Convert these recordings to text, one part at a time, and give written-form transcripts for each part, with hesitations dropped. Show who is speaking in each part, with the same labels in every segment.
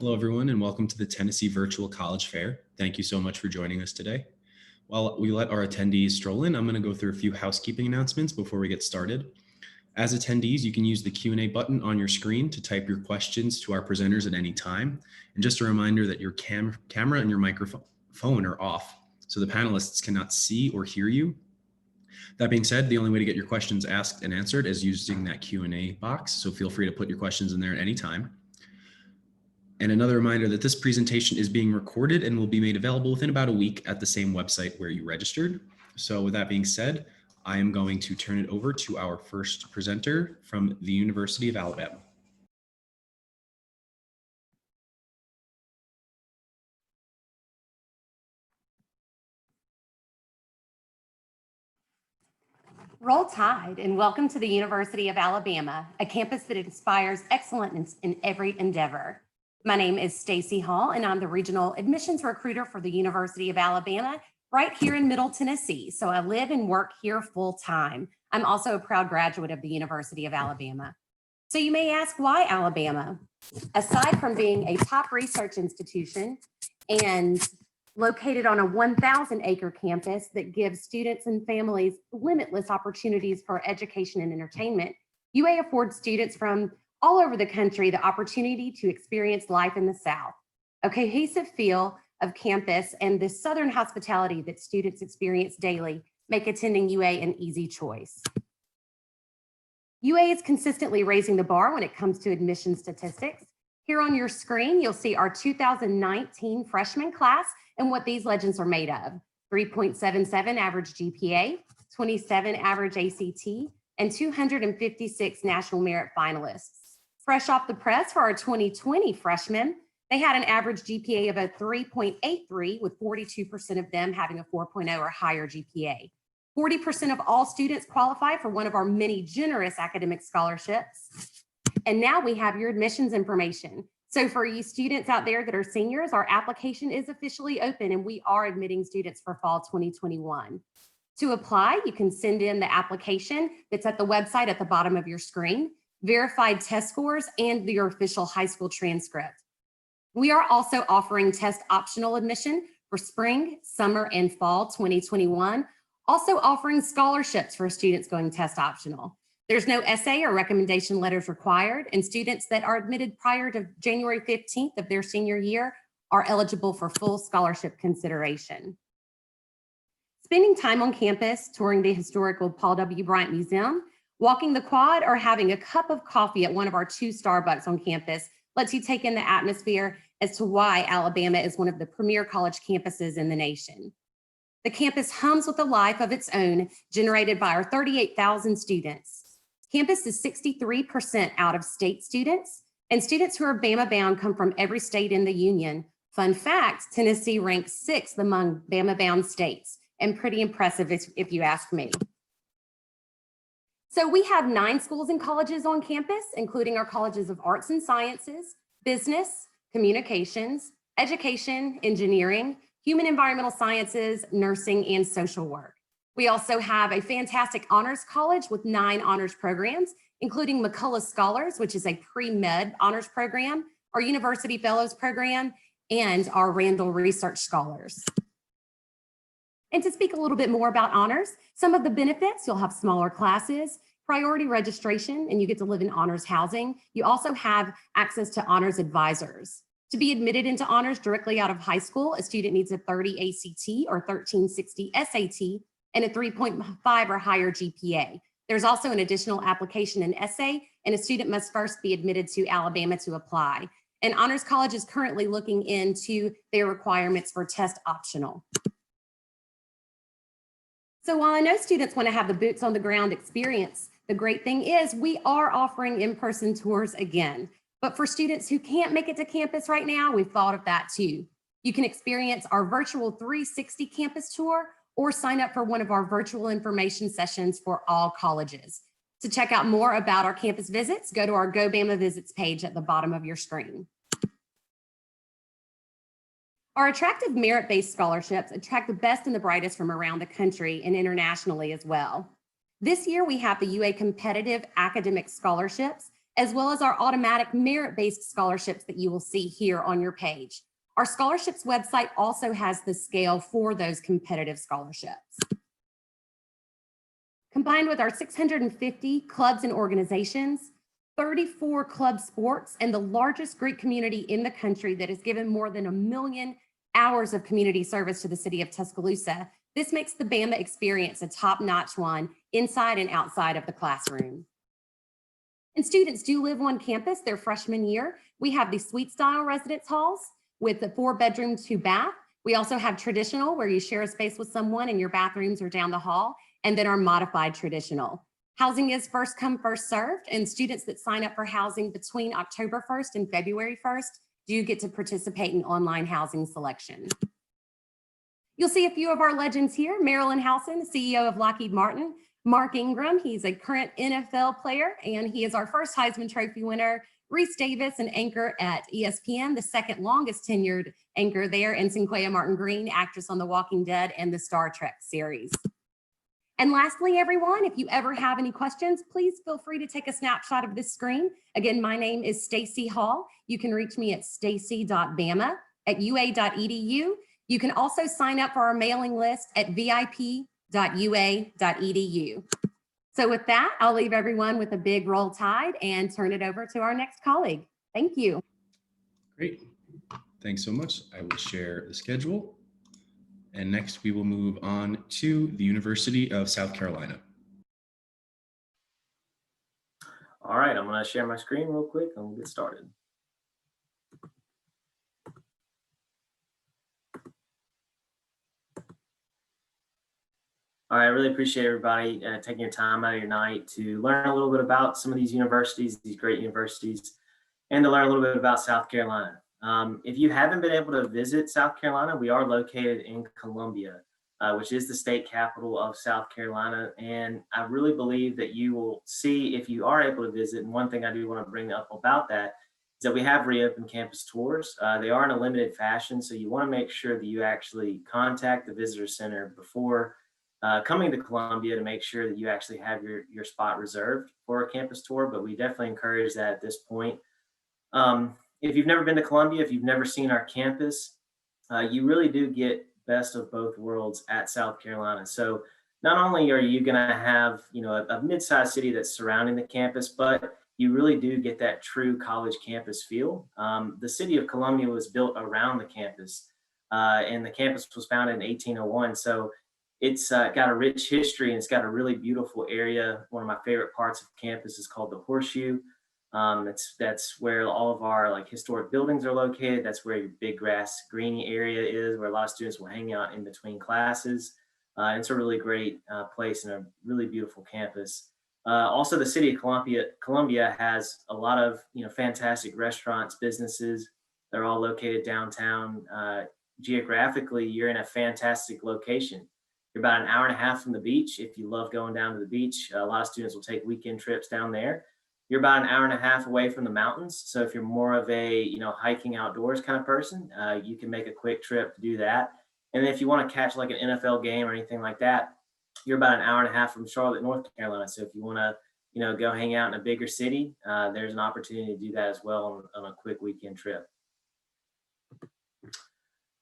Speaker 1: Hello, everyone, and welcome to the Tennessee Virtual College Fair. Thank you so much for joining us today. While we let our attendees stroll in, I'm going to go through a few housekeeping announcements before we get started. As attendees, you can use the Q&A button on your screen to type your questions to our presenters at any time. And just a reminder that your camera and your microphone are off, so the panelists cannot see or hear you. That being said, the only way to get your questions asked and answered is using that Q&A box, so feel free to put your questions in there at any time. And another reminder that this presentation is being recorded and will be made available within about a week at the same website where you registered. So with that being said, I am going to turn it over to our first presenter from the University of Alabama.
Speaker 2: Roll Tide and welcome to the University of Alabama, a campus that inspires excellence in every endeavor. My name is Stacy Hall, and I'm the regional admissions recruiter for the University of Alabama right here in Middle Tennessee. So I live and work here full time. I'm also a proud graduate of the University of Alabama. So you may ask, why Alabama? Aside from being a top research institution and located on a 1,000-acre campus that gives students and families limitless opportunities for education and entertainment, UA affords students from all over the country the opportunity to experience life in the South. A cohesive feel of campus and the Southern hospitality that students experience daily make attending UA an easy choice. UA is consistently raising the bar when it comes to admission statistics. Here on your screen, you'll see our 2019 freshman class and what these legends are made of: 3.77 average GPA, 27 average ACT, and 256 national merit finalists. Fresh off the press for our 2020 freshmen, they had an average GPA of a 3.83, with 42% of them having a 4.0 or higher GPA. 40% of all students qualify for one of our many generous academic scholarships. And now we have your admissions information. So for you students out there that are seniors, our application is officially open and we are admitting students for fall 2021. To apply, you can send in the application that's at the website at the bottom of your screen, verified test scores, and your official high school transcript. We are also offering test optional admission for spring, summer, and fall 2021, also offering scholarships for students going test optional. There's no essay or recommendation letters required, and students that are admitted prior to January 15th of their senior year are eligible for full scholarship consideration. Spending time on campus, touring the historical Paul W. Bryant Museum, walking the quad, or having a cup of coffee at one of our 2 Starbucks on campus lets you take in the atmosphere as to why Alabama is one of the premier college campuses in the nation. The campus hums with a life of its own, generated by our 38,000 students. Campus is 63% out-of-state students, and students who are Bama-bound come from every state in the union. Fun fact, Tennessee ranks 6th among Bama-bound states, and pretty impressive if you ask me. So we have 9 schools and colleges on campus, including our colleges of arts and sciences, business, communications, education, engineering, human environmental sciences, nursing, and social work. We also have a fantastic honors college with 9 honors programs, including McCullough Scholars, which is a pre-med honors program, our University Fellows program, and our Randall Research Scholars. And to speak a little bit more about honors, some of the benefits: you'll have smaller classes, priority registration, and you get to live in honors housing. You also have access to honors advisors. To be admitted into honors directly out of high school, a student needs a 30 ACT or 1360 SAT and a 3.5 or higher GPA. There's also an additional application and essay, and a student must first be admitted to Alabama to apply. And Honors College is currently looking into their requirements for test optional. So while I know students want to have the boots on the ground experience, the great thing is we are offering in-person tours again. But for students who can't make it to campus right now, we've thought of that too. You can experience our virtual 360 campus tour or sign up for one of our virtual information sessions for all colleges. To check out more about our campus visits, go to our Go Bama Visits page at the bottom of your screen. Our attractive merit-based scholarships attract the best and the brightest from around the country and internationally as well. This year, we have the UA Competitive Academic Scholarships, as well as our automatic merit-based scholarships that you will see here on your page. Our scholarships website also has the scale for those competitive scholarships. Combined with our 650 clubs and organizations, 34 club sports, and the largest Greek community in the country that has given more than 1 million hours of community service to the city of Tuscaloosa, this makes the Bama experience a top-notch one inside and outside of the classroom. And students do live on campus their freshman year. We have the suite-style residence halls with the 4-bedroom, 2-bath. We also have traditional, where you share a space with someone and your bathrooms are down the hall, and then our modified traditional. Housing is first come, first served, and students that sign up for housing between October 1st and February 1st do get to participate in online housing selection. You'll see a few of our legends here. Marilyn Howson, CEO of Lockheed Martin. Mark Ingram, he's a current NFL player, and he is our first Heisman Trophy winner. Reese Davis, an anchor at ESPN, the second longest tenured anchor there, and Cinquea Martin Green, actress on The Walking Dead and the Star Trek series. And lastly, everyone, if you ever have any questions, please feel free to take a snapshot of this screen. Again, my name is Stacy Hall. You can reach me at stacy.bama@ua.edu. You can also sign up for our mailing list at vip.ua.edu. So with that, I'll leave everyone with a big roll tide and turn it over to our next colleague. Thank you.
Speaker 1: Great. Thanks so much. I will share the schedule. And next we will move on to the University of South Carolina.
Speaker 3: All right, I'm going to share my screen real quick and we'll get started. All right, I really appreciate everybody taking your time out of your night to learn a little bit about some of these universities, these great universities, and to learn a little bit about South Carolina. If you haven't been able to visit South Carolina, we are located in Columbia, which is the state capital of South Carolina. And I really believe that you will see if you are able to visit. And one thing I do want to bring up about that is that we have reopened campus tours. They are in a limited fashion, so you want to make sure that you actually contact the visitor center before coming to Columbia to make sure that you actually have your spot reserved for a campus tour. But we definitely encourage that at this point. If you've never been to Columbia, if you've never seen our campus, you really do get best of both worlds at South Carolina. So not only are you going to have, a mid-sized city that's surrounding the campus, but you really do get that true college campus feel. The city of Columbia was built around the campus, and the campus was founded in 1801. So it's got a rich history and it's got a really beautiful area. One of my favorite parts of campus is called the Horseshoe. That's where all of our historic buildings are located. That's where your big grass greeny area is, where a lot of students will hang out in between classes. It's a really great place and a really beautiful campus. Also, the city of Columbia has a lot of fantastic restaurants, businesses. They're all located downtown. Geographically, you're in a fantastic location. You're about an hour and a half from the beach. If you love going down to the beach, a lot of students will take weekend trips down there. You're about an hour and a half away from the mountains. So if you're more of a, hiking outdoors kind of person, you can make a quick trip to do that. And then if you want to catch like an NFL game or anything like that, you're about an hour and a half from Charlotte, North Carolina. So if you want to, go hang out in a bigger city, there's an opportunity to do that as well on a quick weekend trip.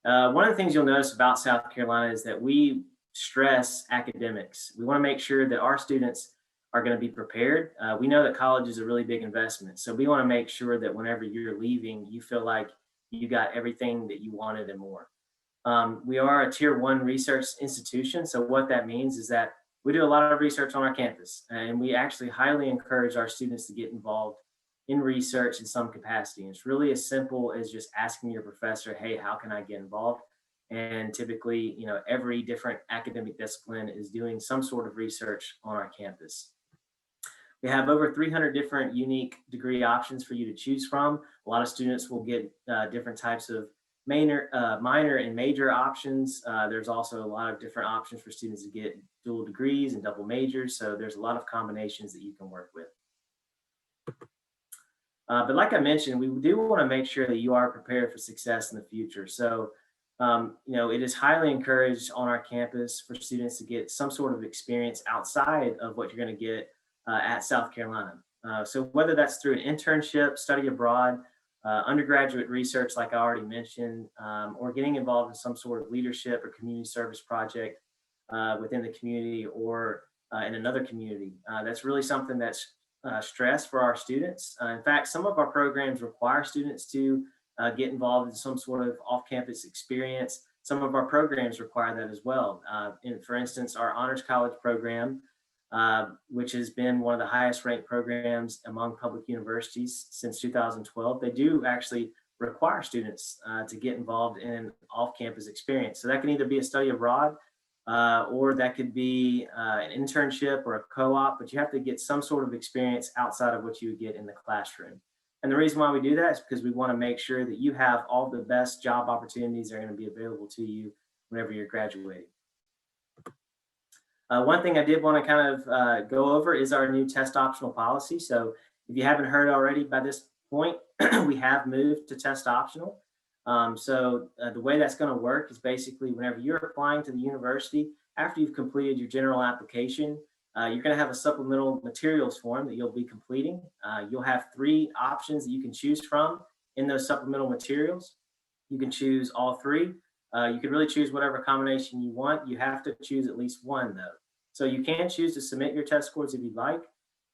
Speaker 3: One of the things you'll notice about South Carolina is that we stress academics. We want to make sure that our students are going to be prepared. We know that college is a really big investment. So we want to make sure that whenever you're leaving, you feel like you got everything that you wanted and more. We are a tier 1 research institution. So what that means is that we do a lot of research on our campus, and we actually highly encourage our students to get involved in research in some capacity. And it's really as simple as just asking your professor, hey, how can I get involved? And typically, every different academic discipline is doing some sort of research on our campus. We have over 300 different unique degree options for you to choose from. A lot of students will get different types of minor and major options. There's also a lot of different options for students to get dual degrees and double majors. So there's a lot of combinations that you can work with. But like I mentioned, we do want to make sure that you are prepared for success in the future. So it is highly encouraged on our campus for students to get some sort of experience outside of what you're going to get at South Carolina. So whether that's through an internship, study abroad, undergraduate research, like I already mentioned, or getting involved in some sort of leadership or community service project within the community or in another community. That's really something that's stressed for our students. In fact, some of our programs require students to get involved in some sort of off-campus experience. Some of our programs require that as well. For instance, our Honors College program, which has been one of the highest ranked programs among public universities since 2012, they do actually require students to get involved in an off-campus experience. So that can either be a study abroad or that could be an internship or a co-op, but you have to get some sort of experience outside of what you would get in the classroom. And the reason why we do that is because we want to make sure that you have all the best job opportunities that are going to be available to you whenever you're graduating. One thing I did want to kind of go over is our new test optional policy. So if you haven't heard already by this point, we have moved to test optional. So the way that's going to work is basically whenever you're applying to the university, after you've completed your general application, you're going to have a supplemental materials form that you'll be completing. You'll have 3 options that you can choose from in those supplemental materials. You can choose all 3. You can really choose whatever combination you want. You have to choose at least one though. So you can choose to submit your test scores if you'd like.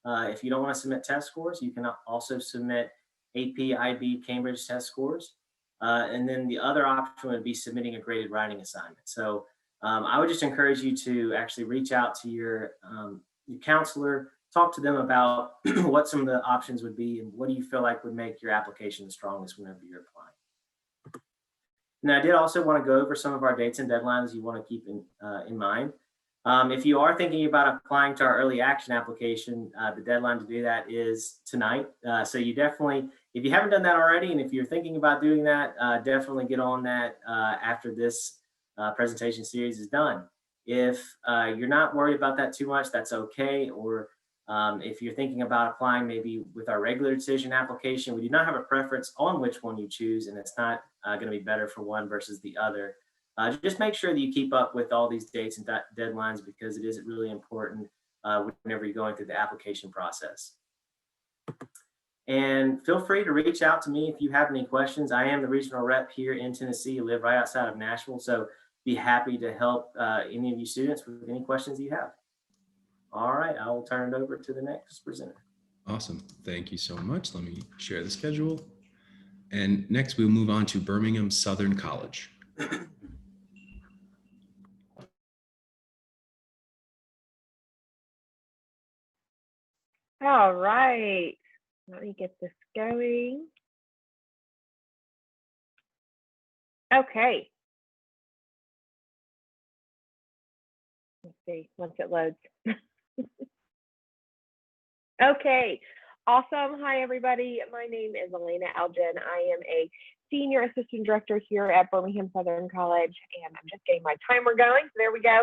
Speaker 3: If you don't want to submit test scores, you can also submit AP, IB, Cambridge test scores. And then the other option would be submitting a graded writing assignment. So I would just encourage you to actually reach out to your counselor, talk to them about what some of the options would be and what do you feel like would make your application the strongest whenever you're applying. And I did also want to go over some of our dates and deadlines you want to keep in mind. If you are thinking about applying to our early action application, the deadline to do that is tonight. So you definitely, if you haven't done that already, and if you're thinking about doing that, definitely get on that after this presentation series is done. If you're not worried about that too much, that's okay. Or if you're thinking about applying maybe with our regular decision application, we do not have a preference on which one you choose, and it's not going to be better for one versus the other. Just make sure that you keep up with all these dates and deadlines because it is really important whenever you're going through the application process. And feel free to reach out to me if you have any questions. I am the regional rep here in Tennessee. I live right outside of Nashville, so be happy to help any of you students with any questions you have. All right, I will turn it over to the next presenter.
Speaker 1: Awesome. Thank you so much. Let me share the schedule. And next we'll move on to Birmingham-Southern College.
Speaker 4: All right, let me get this going. Okay. Let's see, once it loads. Okay, awesome. Hi, everybody. My name is Elena Elgin. I am a Senior Assistant Director here at Birmingham-Southern College, and I'm just getting my timer going. So there we go.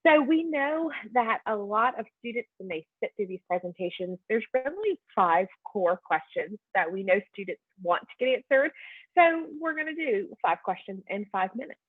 Speaker 4: So we know that a lot of students, when they sit through these presentations, there's really 5 core questions that we know students want to get answered. So we're going to do 5 questions in 5 minutes.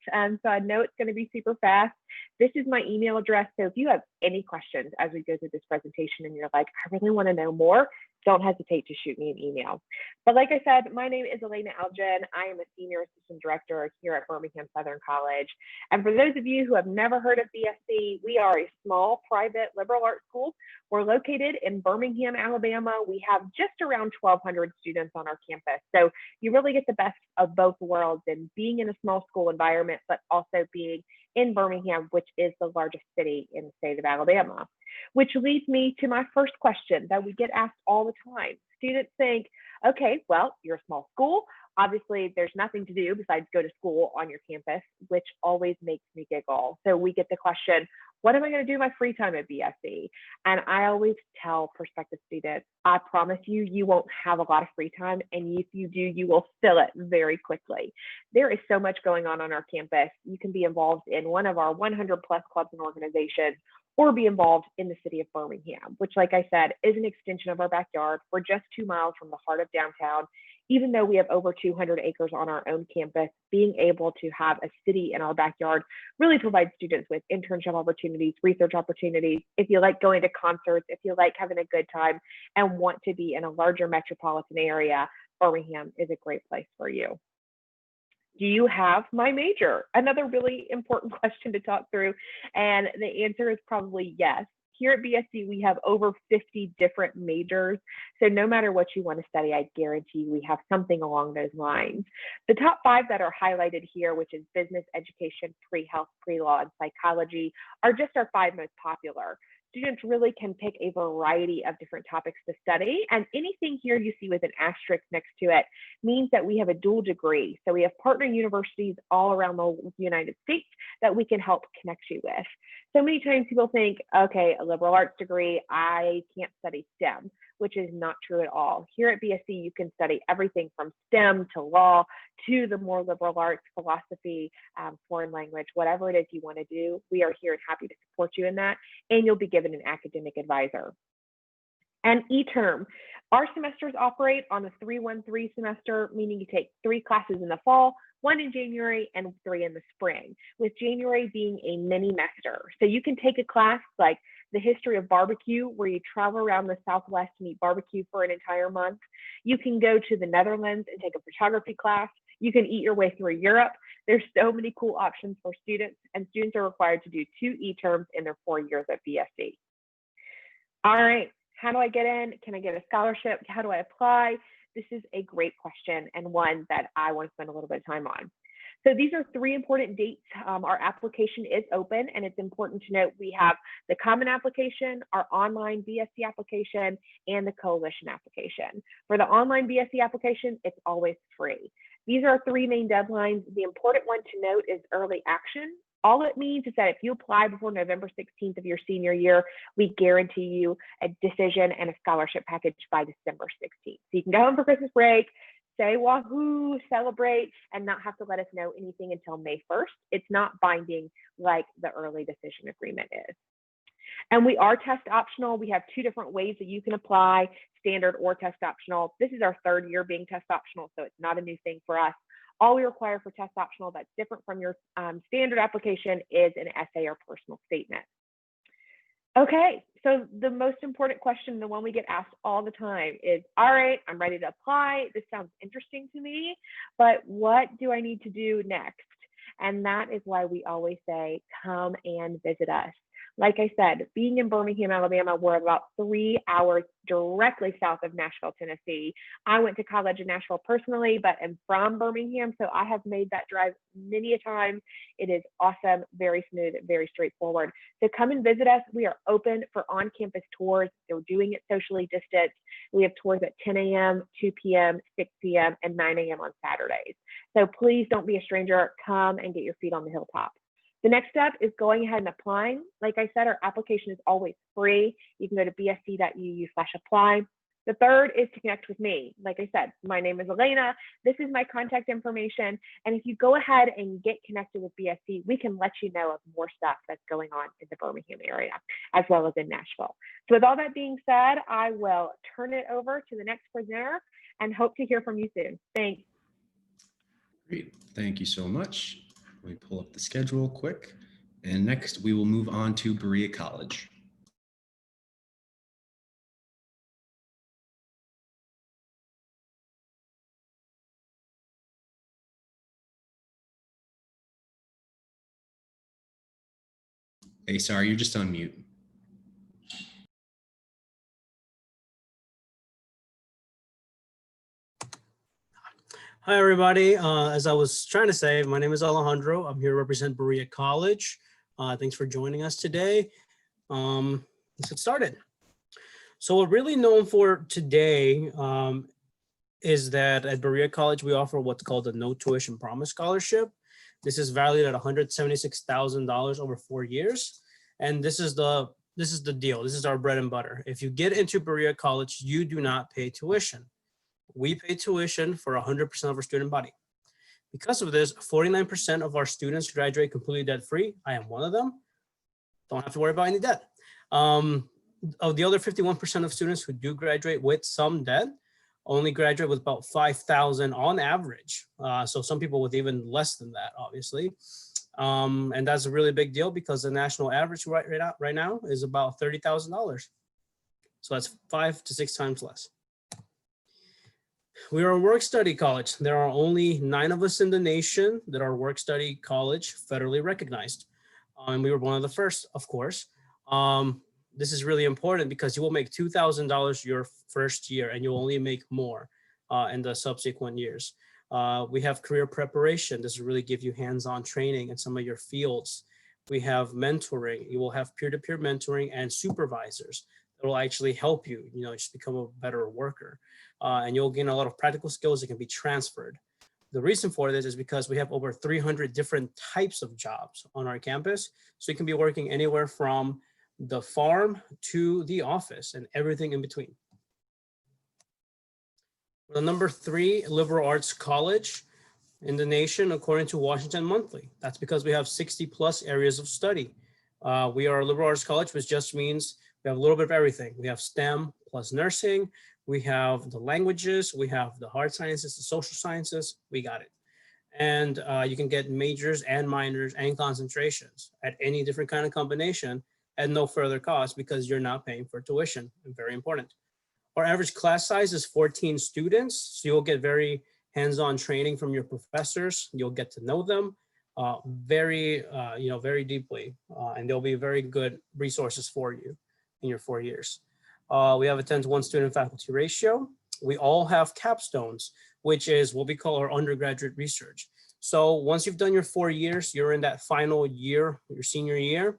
Speaker 4: So I know it's going to be super fast. This is my email address. So if you have any questions as we go through this presentation and you're like, I really want to know more, don't hesitate to shoot me an email. But like I said, my name is Elena Elgin. I am a Senior Assistant Director here at Birmingham-Southern College. And for those of you who have never heard of BSC, we are a small private liberal arts school. We're located in Birmingham, Alabama. We have just around 1,200 students on our campus. So you really get the best of both worlds in being in a small school environment, but also being in Birmingham, which is the largest city in the state of Alabama. Which leads me to my first question that we get asked all the time. Students think, okay, well, you're a small school. Obviously, there's nothing to do besides go to school on your campus, which always makes me giggle. So we get the question, what am I going to do in my free time at BSC? And I always tell prospective students, I promise you, you won't have a lot of free time. And if you do, you will fill it very quickly. There is so much going on our campus. You can be involved in one of our 100+ clubs and organizations, or be involved in the city of Birmingham, which, like I said, is an extension of our backyard. We're just 2 miles from the heart of downtown. Even though we have over 200 acres on our own campus, being able to have a city in our backyard really provides students with internship opportunities, research opportunities. If you like going to concerts, if you like having a good time and want to be in a larger metropolitan area, Birmingham is a great place for you. Do you have my major? Another really important question to talk through, and the answer is probably yes. Here at BSC, we have over 50 different majors. So no matter what you want to study, I guarantee we have something along those lines. The top 5 that are highlighted here, which is business, education, pre-health, pre-law, and psychology, are just our 5 most popular. Students really can pick a variety of different topics to study, and anything here you see with an asterisk next to it means that we have a dual degree. So we have partner universities all around the United States that we can help connect you with. So many times people think, okay, a liberal arts degree, I can't study STEM, which is not true at all. Here at BSC, you can study everything from STEM to law to the more liberal arts, philosophy, foreign language, whatever it is you want to do. We are here and happy to support you in that, and you'll be given an academic advisor. And e-term, our semesters operate on a 3-1-3 semester, meaning you take 3 classes in the fall, 1 in January, and 3 in the spring, with January being a mini-mester. So you can take a class like the history of barbecue, where you travel around the Southwest and eat barbecue for an entire month. You can go to the Netherlands and take a photography class. You can eat your way through Europe. There's so many cool options for students, and students are required to do 2 e-terms in their 4 years at BSC. All right, how do I get in? Can I get a scholarship? How do I apply? This is a great question, and one that I want to spend a little bit of time on. So these are 3 important dates. Our application is open, and it's important to note we have the common application, our online BSc application, and the coalition application. For the online BSc application, it's always free. These are 3 main deadlines. The important one to note is early action. All it means is that if you apply before November 16th of your senior year, we guarantee you a decision and a scholarship package by December 16th. So you can go home for Christmas break, say wahoo, celebrate, and not have to let us know anything until May 1st. It's not binding like the early decision agreement is. And we are test optional. We have 2 different ways that you can apply, standard or test optional. This is our 3rd year being test optional, so it's not a new thing for us. All we require for test optional that's different from your standard application is an essay or personal statement. Okay, so the most important question, the one we get asked all the time is, all right, I'm ready to apply. This sounds interesting to me, but what do I need to do next? And that is why we always say, come and visit us. Like I said, being in Birmingham, Alabama, we're about 3 hours directly south of Nashville, Tennessee. I went to college in Nashville personally, but am from Birmingham, so I have made that drive many a time. It is awesome, very smooth, very straightforward. So come and visit us. We are open for on-campus tours. We're doing it socially distanced. We have tours at 10 a.m., 2 p.m., 6 p.m., and 9 a.m. on Saturdays. So please don't be a stranger. Come and get your feet on the hilltop. The next step is going ahead and applying. Like I said, our application is always free. You can go to bsc.uu/apply. The third is to connect with me. Like I said, my name is Elena. This is my contact information. And if you go ahead and get connected with BSC, we can let you know of more stuff that's going on in the Birmingham area, as well as in Nashville. So with all that being said, I will turn it over to the next presenter and hope to hear from you soon. Thanks.
Speaker 1: Great. Thank you so much. Let me pull up the schedule quick. And next, we will move on to Berea College. Hey, sorry, you're just on mute.
Speaker 5: Hi, everybody. As I was trying to say, my name is Alejandro. I'm here to represent Berea College. Thanks for joining us today. Let's get started. So what we're really known for today is that at Berea College, we offer what's called the No Tuition Promise Scholarship. This is valued at $176,000 over 4 years. And this is the deal. This is our bread and butter. If you get into Berea College, you do not pay tuition. We pay tuition for 100% of our student body. Because of this, 49% of our students graduate completely debt-free. I am one of them. Don't have to worry about any debt. Of the other 51% of students who do graduate with some debt, only graduate with about 5,000 on average. So some people with even less than that, obviously. And that's a really big deal because the national average right now is about $30,000. So that's 5 to 6 times less. We are a work-study college. There are only 9 of us in the nation that are work-study college federally recognized. And we were one of the first, of course. This is really important because you will make $2,000 your first year and you'll only make more in the subsequent years. We have career preparation. This will really give you hands-on training in some of your fields. We have mentoring. You will have peer-to-peer mentoring and supervisors that will actually help you, just become a better worker. And you'll gain a lot of practical skills that can be transferred. The reason for this is because we have over 300 different types of jobs on our campus. So you can be working anywhere from the farm to the office and everything in between. The number 3 liberal arts college in the nation, according to Washington Monthly. That's because we have 60 plus areas of study. We are a liberal arts college, which just means we have a little bit of everything. We have STEM plus nursing. We have the languages. We have the hard sciences, the social sciences. We got it. And you can get majors and minors and concentrations at any different kind of combination at no further cost because you're not paying for tuition. Very important. Our average class size is 14 students. So you'll get very hands-on training from your professors. You'll get to know them very deeply. And they'll be very good resources for you in your 4 years. We have a 10-to-1 student faculty ratio. We all have capstones, which is what we call our undergraduate research. So once you've done your 4 years, you're in that final year, your senior year,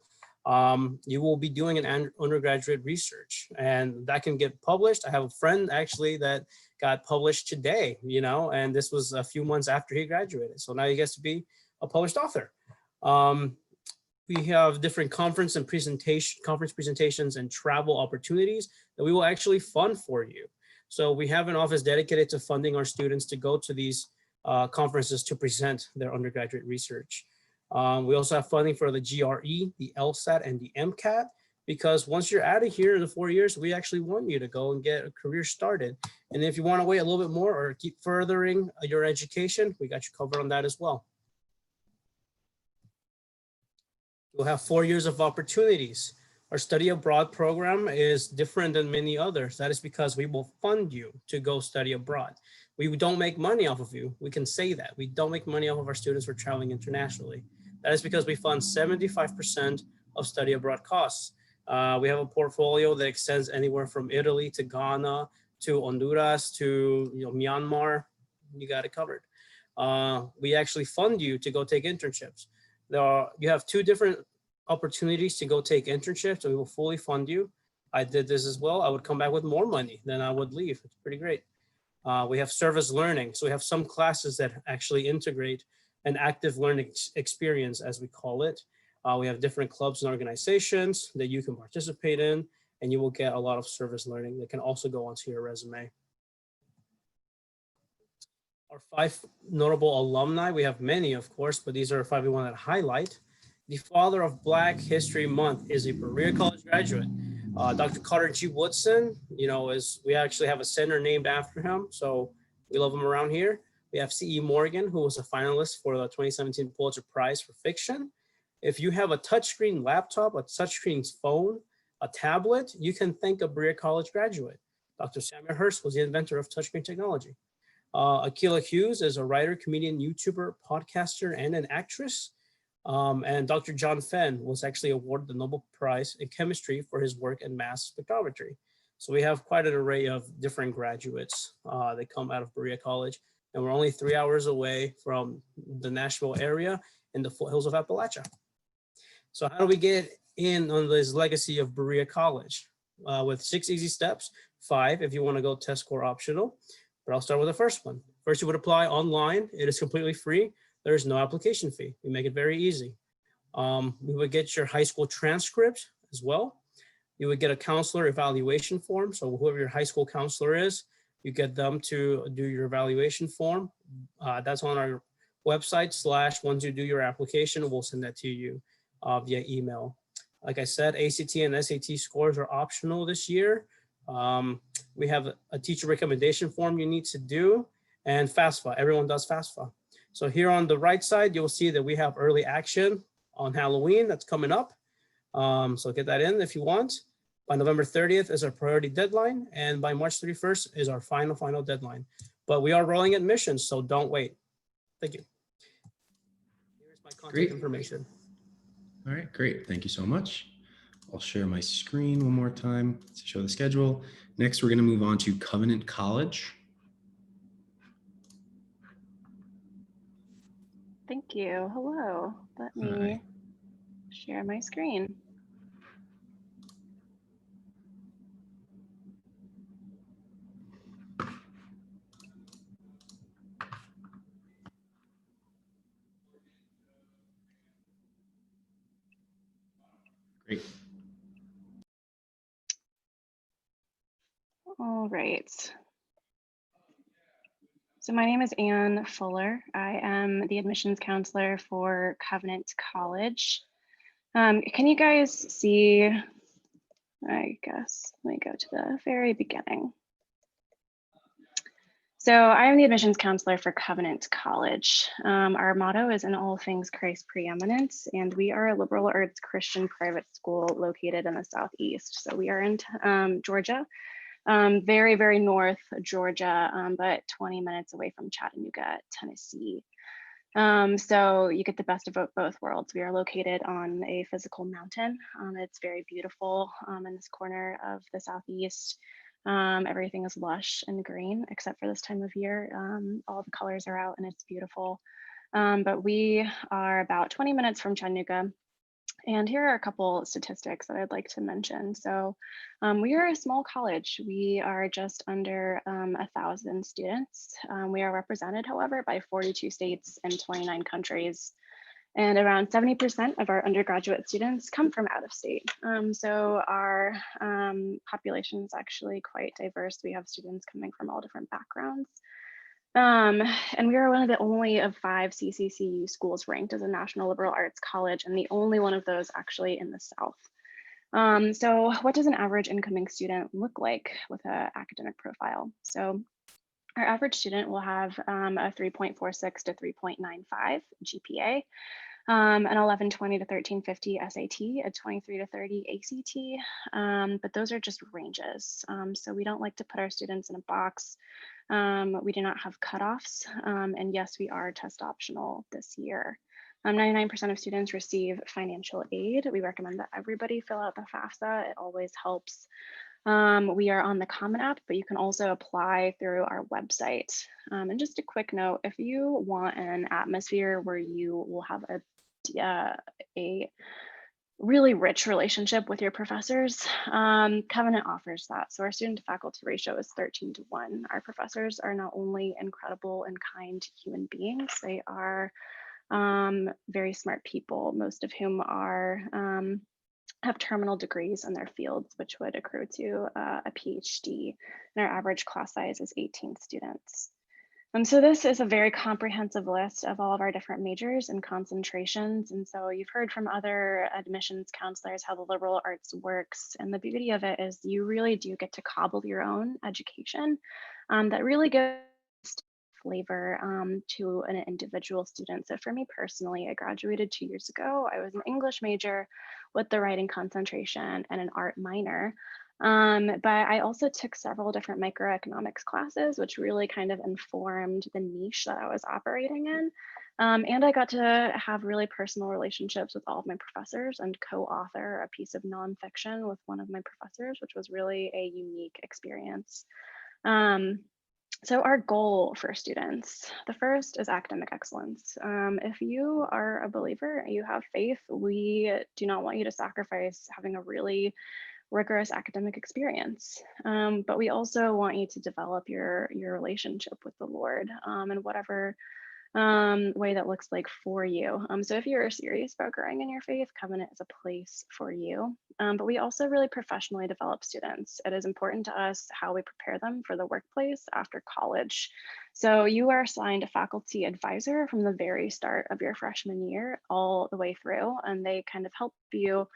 Speaker 5: you will be doing an undergraduate research and that can get published. I have a friend actually that got published today, and this was a few months after he graduated. So now he gets to be a published author. We have different conference presentations and travel opportunities that we will actually fund for you. So we have an office dedicated to funding our students to go to these conferences to present their undergraduate research. We also have funding for the GRE, the LSAT, and the MCAT, because once you're out of here in the 4 years, we actually want you to go and get a career started. And if you want to wait a little bit more or keep furthering your education, we got you covered on that as well. You'll have 4 years of opportunities. Our study abroad program is different than many others. That is because we will fund you to go study abroad. We don't make money off of you. We can say that. We don't make money off of our students for traveling internationally. That is because we fund 75% of study abroad costs. We have a portfolio that extends anywhere from Italy to Ghana to Honduras to Myanmar. You got it covered. We actually fund you to go take internships. You have 2 different opportunities to go take internships, and we will fully fund you. I did this as well. I would come back with more money than I would leave. It's pretty great. We have service learning. So we have some classes that actually integrate an active learning experience, as we call it. We have different clubs and organizations that you can participate in, and you will get a lot of service learning that can also go onto your resume. Our 5 notable alumni, we have many, of course, but these are 5 we want to highlight. The father of Black History Month is a Berea College graduate. Dr. Carter G. Woodson, we actually have a center named after him, so we love him around here. We have C.E. Morgan, who was a finalist for the 2017 Pulitzer Prize for Fiction. If you have a touchscreen laptop, a touchscreen phone, a tablet, you can thank a Berea College graduate. Dr. Samuel Hurst was the inventor of touchscreen technology. Akilah Hughes is a writer, comedian, YouTuber, podcaster, and an actress. And Dr. John Fenn was actually awarded the Nobel Prize in Chemistry for his work in mass spectrometry. So we have quite an array of different graduates that come out of Berea College. And we're only 3 hours away from the Nashville area in the foothills of Appalachia. So how do we get in on this legacy of Berea College? With 6 easy steps, 5 if you want to go test score optional. But I'll start with the first one. First, you would apply online. It is completely free. There is no application fee. We make it very easy. We would get your high school transcript as well. You would get a counselor evaluation form. So whoever your high school counselor is, you get them to do your evaluation form. That's on our website / once you do your application, we'll send that to you via email. Like I said, ACT and SAT scores are optional this year. We have a teacher recommendation form you need to do, and FAFSA. Everyone does FAFSA. So here on the right side, you'll see that we have early action on Halloween that's coming up. So get that in if you want. By November 30th is our priority deadline, and by March 31st is our final deadline. But we are rolling admissions, so don't wait. Thank you. Here's my contact information.
Speaker 1: All right, great. Thank you so much. I'll share my screen one more time to show the schedule. Next, we're going to move on to Covenant College.
Speaker 6: Thank you. Hello. Let me share my screen.
Speaker 1: Great.
Speaker 6: All right. So my name is Anne Fuller. I am the admissions counselor for Covenant College. Can you guys see, I guess, let me go to the very beginning. So I am the admissions counselor for Covenant College. Our motto is in all things Christ preeminent, and we are a liberal arts Christian private school located in the Southeast. So we are in Georgia, very, very north Georgia, but 20 minutes away from Chattanooga, Tennessee. So you get the best of both worlds. We are located on a physical mountain. It's very beautiful in this corner of the Southeast. Everything is lush and green, except for this time of year. All the colors are out and it's beautiful. But we are about 20 minutes from Chattanooga. And here are a couple statistics that I'd like to mention. So we are a small college. We are just under 1,000 students. We are represented, however, by 42 states and 29 countries. And around 70% of our undergraduate students come from out of state. So our population is actually quite diverse. We have students coming from all different backgrounds. And we are one of the only of 5 CCCU schools ranked as a National Liberal Arts College, and the only one of those actually in the South. So what does an average incoming student look like with an academic profile? So our average student will have a 3.46 to 3.95 GPA, an 1120 to 1350 SAT, a 23 to 30 ACT, but those are just ranges. So we don't like to put our students in a box. We do not have cutoffs, and yes, we are test optional this year. 99% of students receive financial aid. We recommend that everybody fill out the FAFSA. It always helps. We are on the Common App, but you can also apply through our website. And just a quick note, if you want an atmosphere where you will have a really rich relationship with your professors, Covenant offers that. So our student to faculty ratio is 13:1. Our professors are not only incredible and kind human beings, they are very smart people, most of whom are have terminal degrees in their fields, which would accrue to a PhD. And our average class size is 18 students. So this is a very comprehensive list of all of our different majors and concentrations. And so you've heard from other admissions counselors how the liberal arts works. And the beauty of it is you really do get to cobble your own education that really gives flavor to an individual student. So for me personally, I graduated 2 years ago. I was an English major with the writing concentration and an art minor. But I also took several different microeconomics classes, which really kind of informed the niche that I was operating in. And I got to have really personal relationships with all of my professors and co-author a piece of nonfiction with one of my professors, which was really a unique experience. So our goal for students, the first is academic excellence. If you are a believer, you have faith, we do not want you to sacrifice having a really rigorous academic experience. But we also want you to develop your relationship with the Lord in whatever way that looks like for you. So if you're serious about growing in your faith, Covenant is a place for you. But we also really professionally develop students. It is important to us how we prepare them for the workplace after college. So you are assigned a faculty advisor from the very start of your freshman year all the way through, and they kind of help you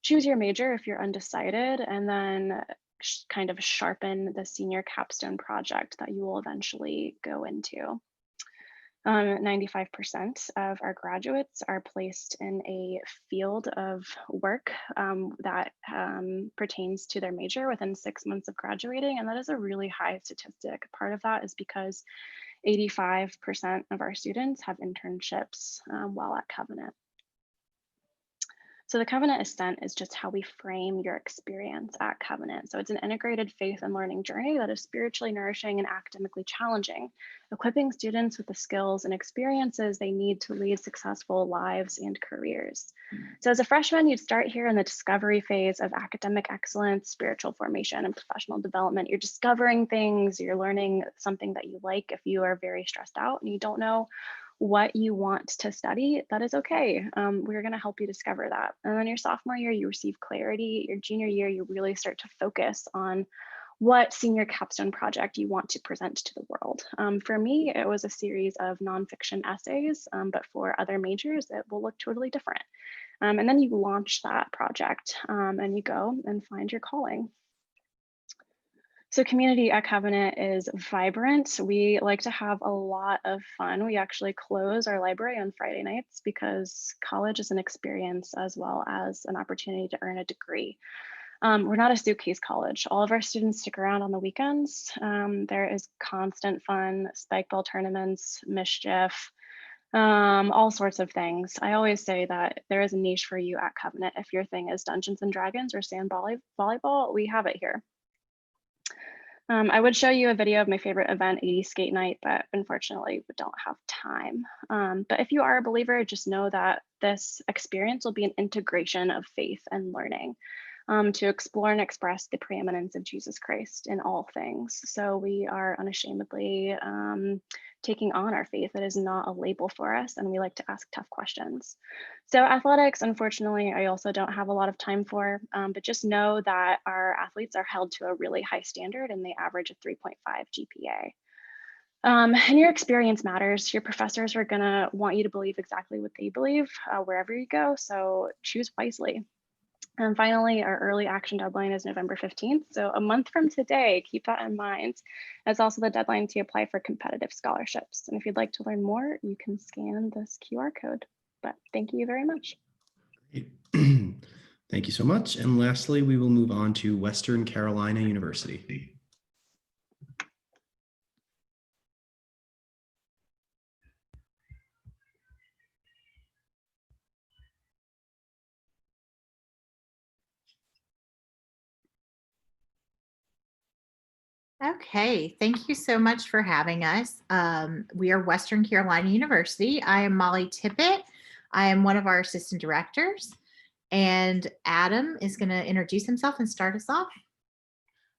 Speaker 6: choose your major if you're undecided, and then kind of sharpen the senior capstone project that you will eventually go into. 95% of our graduates are placed in a field of work that pertains to their major within 6 months of graduating, and that is a really high statistic. Part of that is because 85% of our students have internships while at Covenant. So the Covenant Ascent is just how we frame your experience at Covenant. So it's an integrated faith and learning journey that is spiritually nourishing and academically challenging, equipping students with the skills and experiences they need to lead successful lives and careers. So as a freshman, you'd start here in the discovery phase of academic excellence, spiritual formation, and professional development. You're discovering things, you're learning something that you like. If you are very stressed out and you don't know what you want to study, that is okay. We're going to help you discover that. And then your sophomore year, you receive clarity. Your junior year, you really start to focus on what senior capstone project you want to present to the world. For me, it was a series of nonfiction essays, but for other majors, it will look totally different. And then you launch that project and you go and find your calling. So community at Covenant is vibrant. We like to have a lot of fun. We actually close our library on Friday nights because college is an experience as well as an opportunity to earn a degree. We're not a suitcase college. All of our students stick around on the weekends. There is constant fun, spike ball tournaments, mischief, all sorts of things. I always say that there is a niche for you at Covenant. If your thing is Dungeons and Dragons or sand volleyball, we have it here. I would show you a video of my favorite event, 80s Skate Night, but unfortunately we don't have time. But if you are a believer, just know that this experience will be an integration of faith and learning to explore and express the preeminence of Jesus Christ in all things. So we are unashamedly taking on our faith. It is not a label for us, and we like to ask tough questions. So athletics, unfortunately, I also don't have a lot of time for, but just know that our athletes are held to a really high standard and they average a 3.5 GPA. And your experience matters. Your professors are gonna want you to believe exactly what they believe wherever you go, so choose wisely. And finally, our early action deadline is November 15th. So a month from today, keep that in mind. It's also the deadline to apply for competitive scholarships. And if you'd like to learn more, you can scan this QR code. But thank you very much.
Speaker 1: Great. Thank you so much. And lastly, we will move on to Western Carolina University.
Speaker 7: Okay, thank you so much for having us. We are Western Carolina University. I am Molly Tippett. I am one of our assistant directors, and Adam is going to introduce himself and start us off.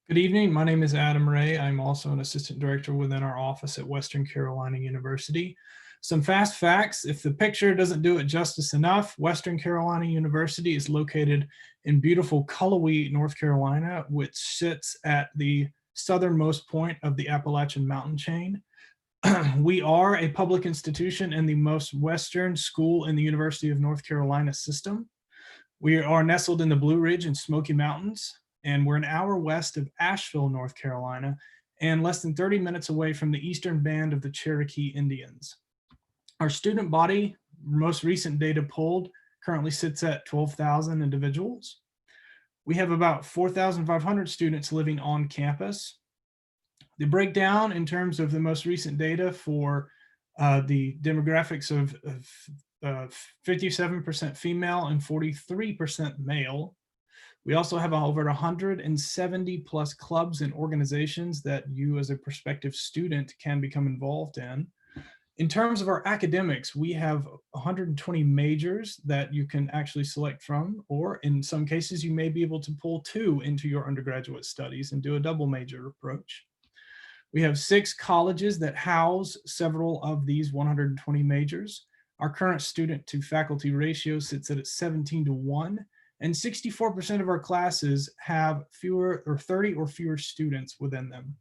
Speaker 8: Good evening. My name is Adam Ray. I'm also an assistant director within our office at Western Carolina University. Some fast facts: if the picture doesn't do it justice enough, Western Carolina University is located in beautiful Cullowhee, North Carolina, which sits at the southernmost point of the Appalachian mountain chain. We are a public institution and the most western school in the University of North Carolina system. We are nestled in the Blue Ridge and Smoky Mountains, and we're an hour west of Asheville, North Carolina, and less than 30 minutes away from the eastern band of the Cherokee Indians. Our student body, most recent data pulled, currently sits at 12,000 individuals. We have about 4,500 students living on campus. The breakdown in terms of the most recent data for the demographics of 57% female and 43% male. We also have over 170 plus clubs and organizations that you as a prospective student can become involved in. In terms of our academics, we have 120 majors that you can actually select from, or in some cases, you may be able to pull 2 into your undergraduate studies and do a double major approach. We have 6 colleges that house several of these 120 majors. Our current student to faculty ratio sits at 17:1, and 64% of our classes have 30 or fewer students within them.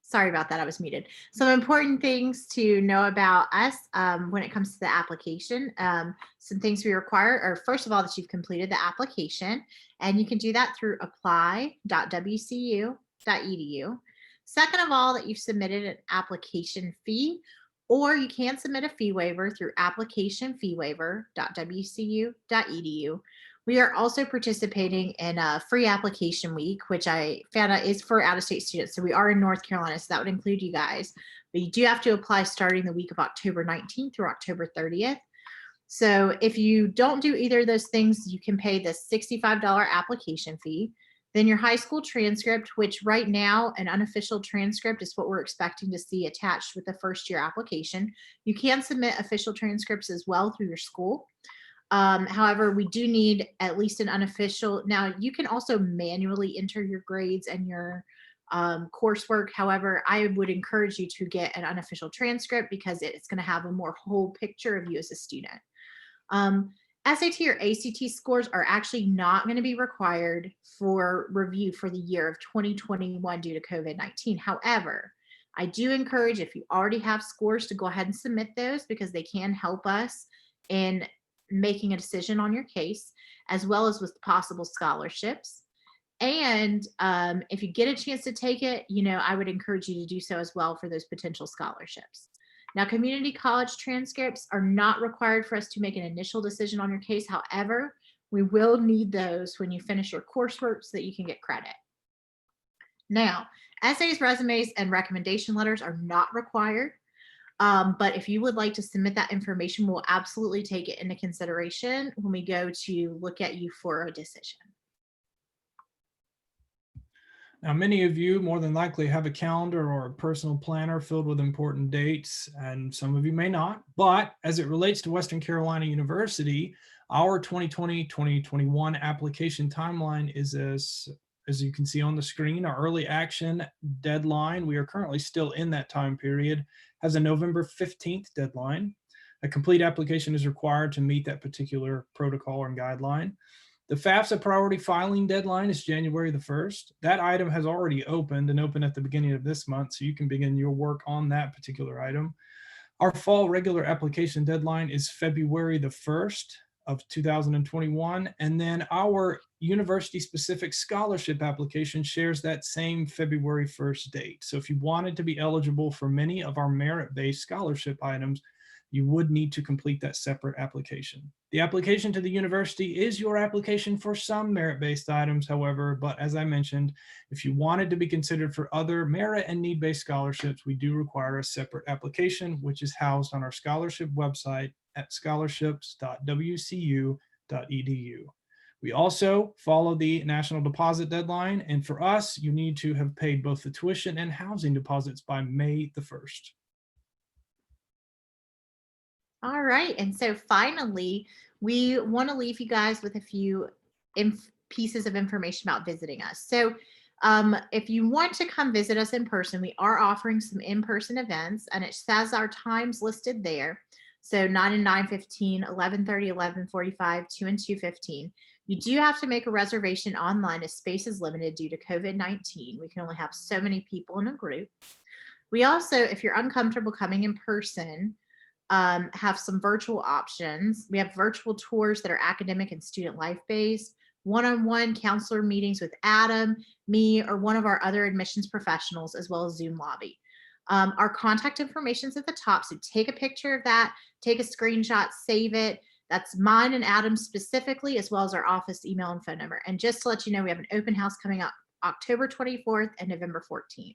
Speaker 7: Sorry about that, I was muted. Some important things to know about us when it comes to the application. Some things we require are, first of all, that you've completed the application, and you can do that through apply.wcu.edu. Second of all, that you've submitted an application fee, or you can submit a fee waiver through applicationfeewaiver.wcu.edu. We are also participating in a free application week, which I found out is for out-of-state students. So we are in North Carolina, so that would include you guys. But you do have to apply starting the week of October 19th through October 30th. So if you don't do either of those things, you can pay the $65 application fee. Then your high school transcript, which right now an unofficial transcript is what we're expecting to see attached with the first year application. You can submit official transcripts as well through your school. However, we do need at least an unofficial. Now, you can also manually enter your grades and your coursework. However, I would encourage you to get an unofficial transcript because it's going to have a more whole picture of you as a student. SAT or ACT scores are actually not going to be required for review for the year of 2021 due to COVID-19. However, I do encourage, if you already have scores, to go ahead and submit those because they can help us in making a decision on your case, as well as with possible scholarships. And if you get a chance to take it, I would encourage you to do so as well for those potential scholarships. Now, community college transcripts are not required for us to make an initial decision on your case. However, we will need those when you finish your coursework so that you can get credit. Now, essays, resumes, and recommendation letters are not required. But if you would like to submit that information, we'll absolutely take it into consideration when we go to look at you for a decision.
Speaker 8: Now, many of you more than likely have a calendar or a personal planner filled with important dates, and some of you may not. But as it relates to Western Carolina University, our 2020-2021 application timeline is as you can see on the screen. Our early action deadline, we are currently still in that time period, has a November 15th deadline. A complete application is required to meet that particular protocol and guideline. The FAFSA priority filing deadline is January the 1st. That item has already opened and opened at the beginning of this month, so you can begin your work on that particular item. Our fall regular application deadline is February the 1st of 2021, and then our university-specific scholarship application shares that same February 1st date. So if you wanted to be eligible for many of our merit-based scholarship items, you would need to complete that separate application. The application to the university is your application for some merit-based items, however, but as I mentioned, if you wanted to be considered for other merit and need-based scholarships, we do require a separate application, which is housed on our scholarship website at scholarships.wcu.edu. We also follow the national deposit deadline, and for us, you need to have paid both the tuition and housing deposits by May the 1st.
Speaker 7: All right, and so finally, we want to leave you guys with a few pieces of information about visiting us. So if you want to come visit us in person, we are offering some in-person events, and it says our times listed there. So 9 and 9:15, 11:30, 11:45, 2 and 2:15. You do have to make a reservation online as space is limited due to COVID-19. We can only have so many people in a group. We also, if you're uncomfortable coming in person, have some virtual options. We have virtual tours that are academic and student life based, one-on-one counselor meetings with Adam, me, or one of our other admissions professionals, as well as Zoom lobby. Our contact information is at the top, so take a picture of that, take a screenshot, save it. That's mine and Adam's specifically, as well as our office email and phone number. And just to let you know, we have an open house coming up October 24th and November 14th.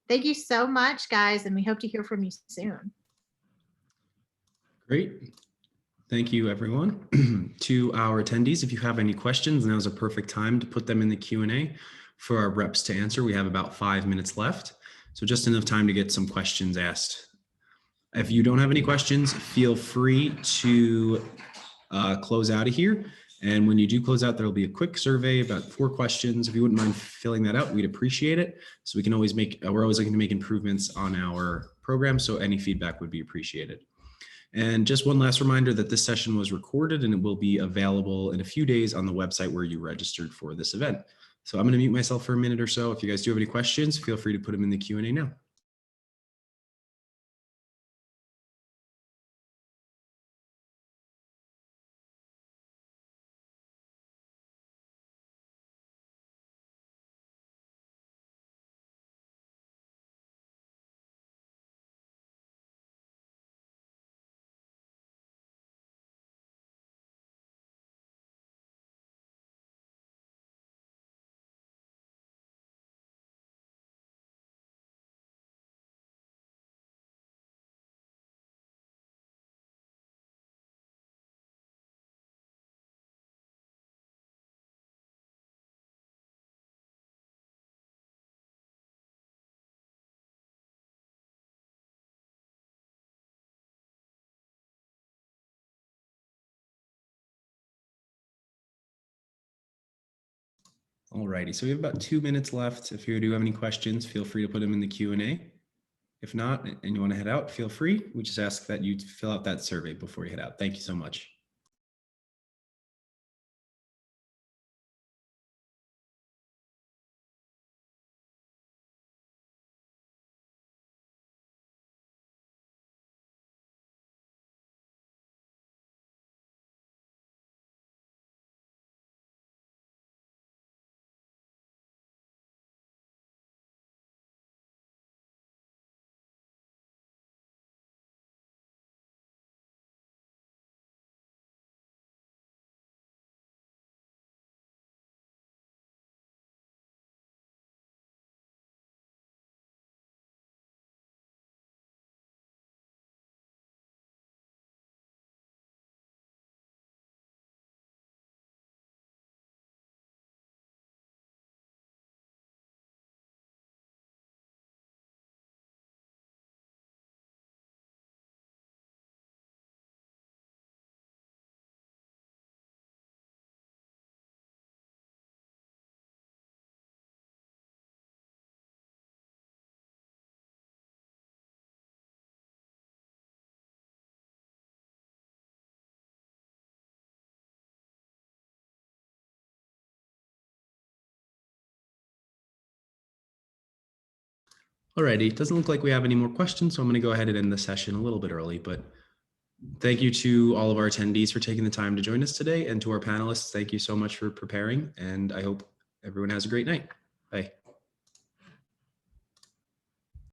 Speaker 7: Thank you so much, guys, and we hope to hear from you soon.
Speaker 1: Great. Thank you, everyone. To our attendees, if you have any questions, now's a perfect time to put them in the Q&A for our reps to answer. We have about 5 minutes left, so just enough time to get some questions asked. If you don't have any questions, feel free to close out of here. And when you do close out, there'll be a quick survey, about 4 questions. If you wouldn't mind filling that out, we'd appreciate it. So we can always we're always looking to make improvements on our program, so any feedback would be appreciated. And just one last reminder that this session was recorded and it will be available in a few days on the website where you registered for this event. So I'm going to mute myself for a minute or so. If you guys do have any questions, feel free to put them in the Q&A now. Alrighty, so we have about 2 minutes left. If you do have any questions, feel free to put them in the Q&A. If not, and you want to head out, feel free. We just ask that you fill out that survey before you head out. Thank you so much. Alrighty, it doesn't look like we have any more questions, so I'm going to go ahead and end the session a little bit early, but thank you to all of our attendees for taking the time to join us today, and to our panelists, thank you so much for preparing, and I hope everyone has a great night. Bye.